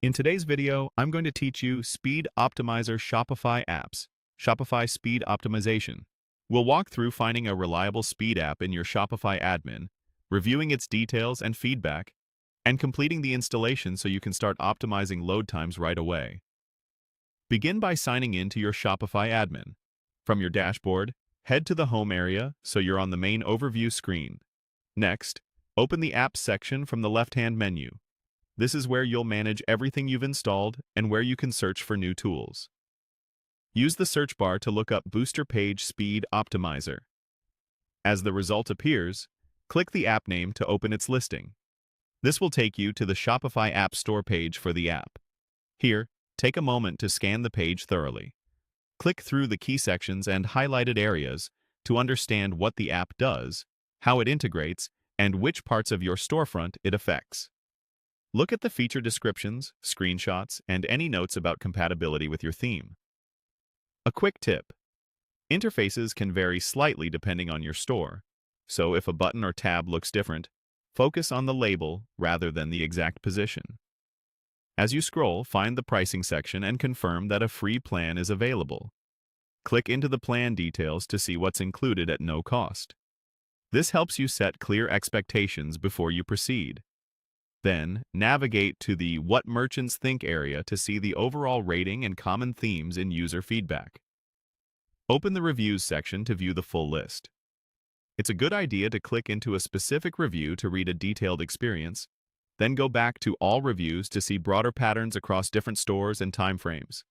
In today's video, I'm going to teach you Speed Optimizer Shopify apps, Shopify Speed Optimization. We'll walk through finding a reliable speed app in your Shopify admin, reviewing its details and feedback, and completing the installation so you can start optimizing load times right away. Begin by signing in to your Shopify admin. From your dashboard, head to the Home area so you're on the main overview screen. Next, open the Apps section from the left-hand menu. This is where you'll manage everything you've installed and where you can search for new tools. Use the search bar to look up Booster Page Speed Optimizer. As the result appears, click the app name to open its listing. This will take you to the Shopify App Store page for the app. Here, take a moment to scan the page thoroughly. Click through the key sections and highlighted areas to understand what the app does, how it integrates, and which parts of your storefront it affects. Look at the feature descriptions, screenshots, and any notes about compatibility with your theme. A quick tip: interfaces can vary slightly depending on your store, so if a button or tab looks different, focus on the label rather than the exact position. As you scroll, find the pricing section and confirm that a free plan is available. Click into the plan details to see what's included at no cost. This helps you set clear expectations before you proceed. Then, navigate to the What Merchants Think area to see the overall rating and common themes in user feedback. Open the Reviews section to view the full list. It's a good idea to click into a specific review to read a detailed experience, then go back to All Reviews to see broader patterns across different stores and timeframes.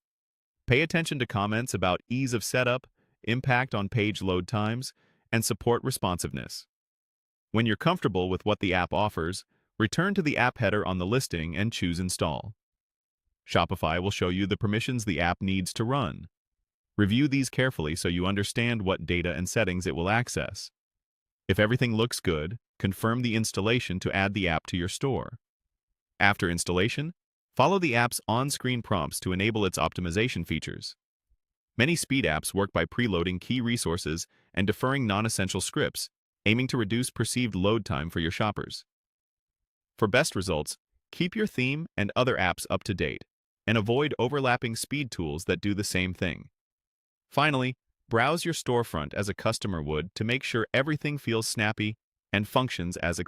Pay attention to comments about ease of setup, impact on page load times, and support responsiveness. When you're comfortable with what the app offers, return to the app header on the listing and choose Install. Shopify will show you the permissions the app needs to run. Review these carefully so you understand what data and settings it will access. If everything looks good, confirm the installation to add the app to your store. After installation, follow the app's on-screen prompts to enable its optimization features. Many speed apps work by preloading key resources and deferring non-essential scripts, aiming to reduce perceived load time for your shoppers. For best results, keep your theme and other apps up to date, and avoid overlapping speed tools that do the same thing. Finally, browse your storefront as a customer would to make sure everything feels snappy and functions as expected.